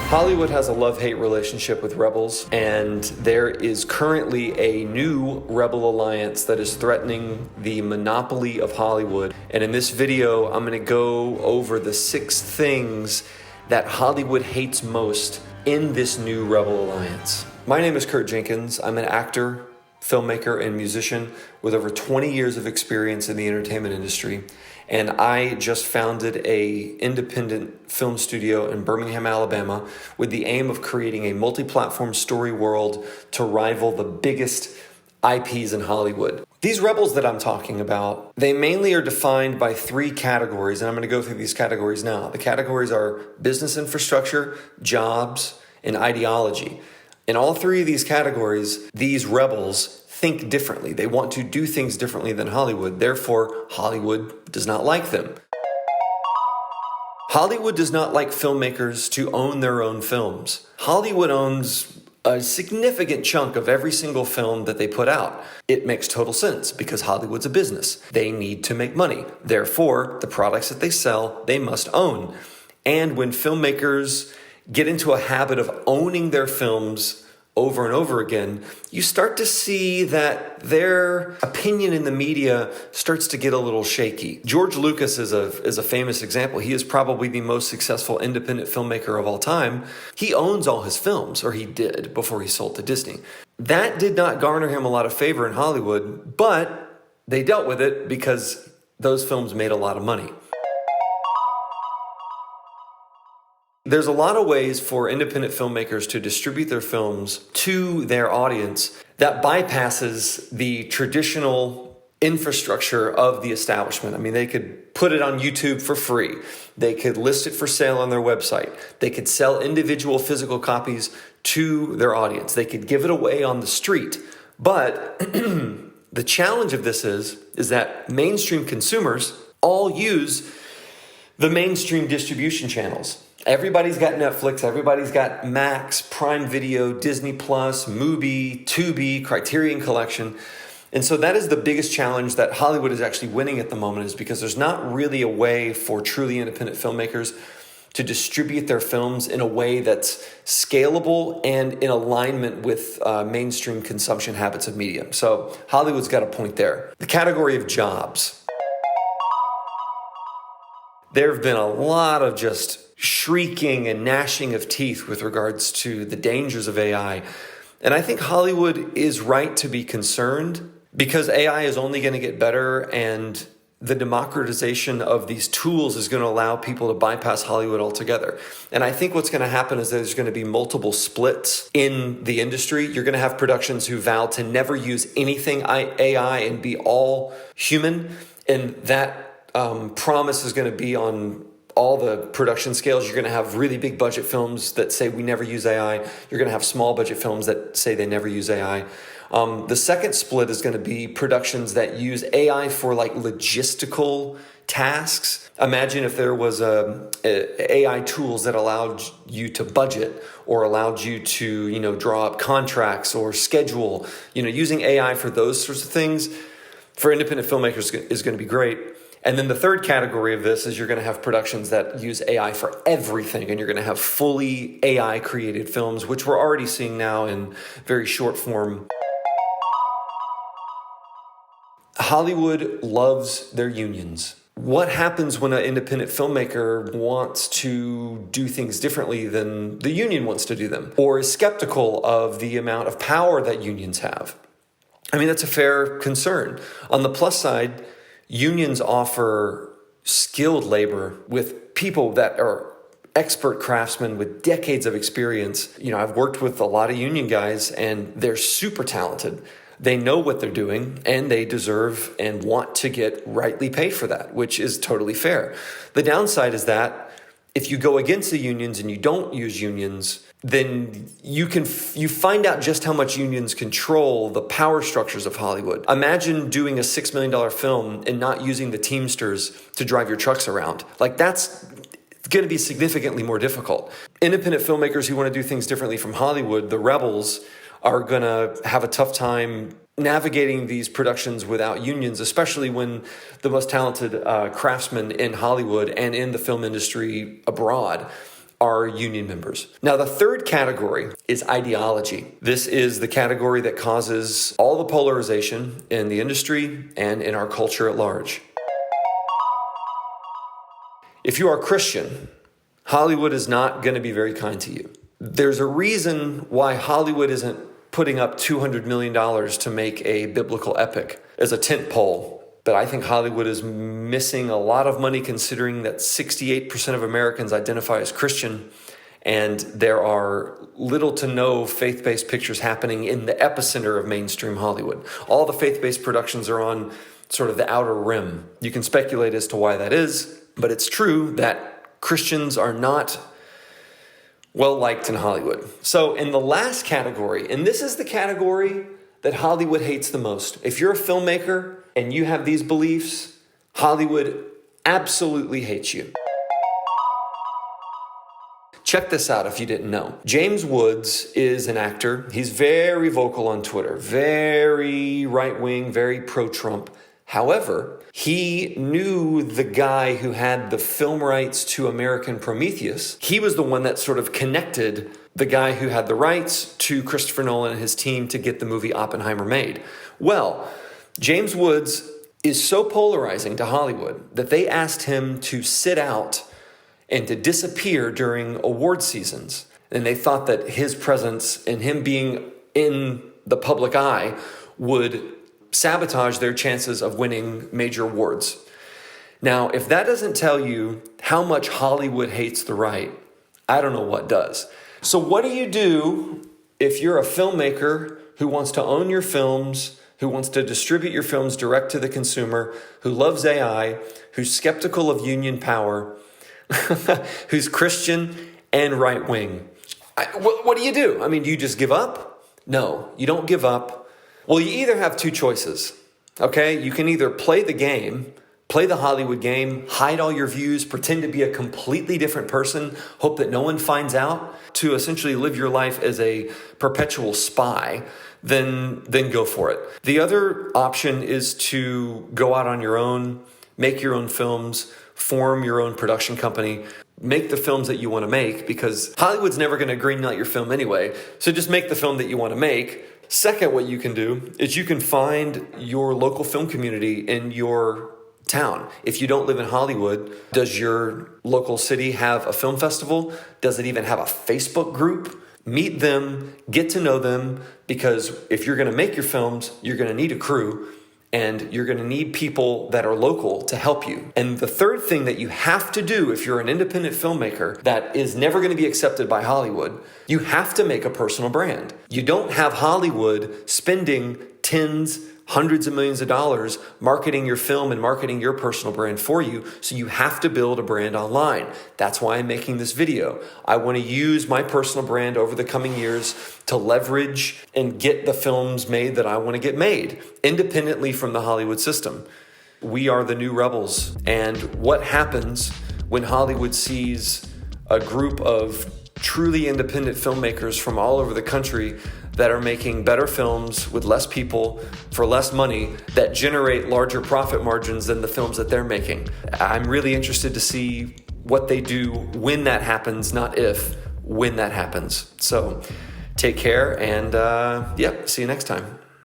Hollywood has a love-hate relationship with rebels, and there is currently a new rebel alliance that is threatening the monopoly of Hollywood. And in this video, I'm going to go over the 6 things that Hollywood hates most in this new rebel alliance. My name is Jenkins. I'm an actor, filmmaker, and musician with over 20 years of experience in the entertainment industry. And I just founded an independent film studio in Birmingham, Alabama, with the aim of creating a multi-platform story world to rival the biggest IPs in Hollywood. These rebels that I'm talking about, they mainly are defined by 3 categories, and I'm going to go through these categories now. The categories are business infrastructure, jobs, and ideology. In all 3 of these categories, these rebels think differently. They want to do things differently than Hollywood. Therefore, Hollywood does not like them. Hollywood does not like filmmakers to own their own films. Hollywood owns a significant chunk of every single film that they put out. It makes total sense because Hollywood's a business. They need to make money. Therefore, the products that they sell, they must own. And when filmmakers get into a habit of owning their films over and over again, you start to see that their opinion in the media starts to get a little shaky. George Lucas is a famous example. He is probably the most successful independent filmmaker of all time. He owns all his films, or he did before he sold to Disney. That did not garner him a lot of favor in Hollywood, but they dealt with it because those films made a lot of money. There's a lot of ways for independent filmmakers to distribute their films to their audience that bypasses the traditional infrastructure of the establishment. I mean, they could put it on YouTube for free. They could list it for sale on their website. They could sell individual physical copies to their audience. They could give it away on the street. But the challenge of this is that mainstream consumers all use the mainstream distribution channels. Everybody's got Netflix, everybody's got Max, Prime Video, Disney Plus, Mubi, Tubi, Criterion Collection. And so that is the biggest challenge that Hollywood is actually winning at the moment, is because there's not really a way for truly independent filmmakers to distribute their films in a way that's scalable and in alignment with mainstream consumption habits of media. So Hollywood's got a point there. The category of jobs. There have been a lot of just shrieking and gnashing of teeth with regards to the dangers of AI. And I think Hollywood is right to be concerned because AI is only going to get better, and the democratization of these tools is going to allow people to bypass Hollywood altogether. And I think what's going to happen is there's going to be multiple splits in the industry. You're going to have productions who vow to never use anything AI and be all human. And that promise is going to be on all the production scales. You're going to have really big budget films that say we never use AI. You're going to have small budget films that say they never use AI. The second split is going to be productions that use AI for like logistical tasks. Imagine if there was AI tools that allowed you to budget or allowed you to, draw up contracts or schedule, using AI for those sorts of things for independent filmmakers is going to be great. And then the third category of this is you're going to have productions that use AI for everything, and you're going to have fully AI created films, which we're already seeing now in very short form. Hollywood loves their unions. What happens when an independent filmmaker wants to do things differently than the union wants to do them, or is skeptical of the amount of power that unions have? I mean, that's a fair concern. On the plus side, unions offer skilled labor with people that are expert craftsmen with decades of experience. I've worked with a lot of union guys, and they're super talented. They know what they're doing, and they deserve and want to get rightly paid for that, which is totally fair. The downside is that if you go against the unions and you don't use unions, then you find out just how much unions control the power structures of Hollywood. Imagine doing a $6 million film and not using the Teamsters to drive your trucks around. Like, that's going to be significantly more difficult. Independent filmmakers who want to do things differently from Hollywood, the rebels, are going to have a tough time navigating these productions without unions, especially when the most talented craftsmen in Hollywood and in the film industry abroad are union members. Now, the third category is ideology. This is the category that causes all the polarization in the industry and in our culture at large. If you are Christian, Hollywood is not going to be very kind to you. There's a reason why Hollywood isn't putting up $200 million to make a biblical epic as a tent pole. But I think Hollywood is missing a lot of money considering that 68% of Americans identify as Christian, and there are little to no faith-based pictures happening in the epicenter of mainstream Hollywood. All the faith-based productions are on sort of the outer rim. You can speculate as to why that is, but it's true that Christians are not well-liked in Hollywood. So in the last category, and this is the category that Hollywood hates the most. If you're a filmmaker and you have these beliefs, Hollywood absolutely hates you. Check this out if you didn't know. James Woods is an actor. He's very vocal on Twitter, very right-wing, very pro-Trump. However, he knew the guy who had the film rights to American Prometheus. He was the one that sort of connected the guy who had the rights to Christopher Nolan and his team to get the movie Oppenheimer made. Well, James Woods is so polarizing to Hollywood that they asked him to sit out and to disappear during award seasons. And they thought that his presence and him being in the public eye would sabotage their chances of winning major awards. Now, if that doesn't tell you how much Hollywood hates the right, I don't know what does. So what do you do if you're a filmmaker who wants to own your films, who wants to distribute your films direct to the consumer, who loves AI, who's skeptical of union power, who's Christian and right-wing? What do you do? I mean, do you just give up? No, you don't give up. Well, you either have two choices, okay? You can either play the game, play the Hollywood game, hide all your views, pretend to be a completely different person, hope that no one finds out, to essentially live your life as a perpetual spy, then go for it. The other option is to go out on your own, make your own films, form your own production company, make the films that you want to make, because Hollywood's never going to greenlight your film anyway. So just make the film that you want to make. Second, what you can do is you can find your local film community in your town. If you don't live in Hollywood, does your local city have a film festival? Does it even have a Facebook group? Meet them, get to know them, because if you're going to make your films, you're going to need a crew. And you're going to need people that are local to help you. And the third thing that you have to do if you're an independent filmmaker that is never going to be accepted by Hollywood, you have to make a personal brand. You don't have Hollywood spending tens, hundreds of millions of dollars marketing your film and marketing your personal brand for you. So you have to build a brand online. That's why I'm making this video. I want to use my personal brand over the coming years to leverage and get the films made that I want to get made independently from the Hollywood system. We are the new rebels. And what happens when Hollywood sees a group of truly independent filmmakers from all over the country that are making better films with less people for less money that generate larger profit margins than the films that they're making? I'm really interested to see what they do when that happens, not if, when that happens. So take care and see you next time.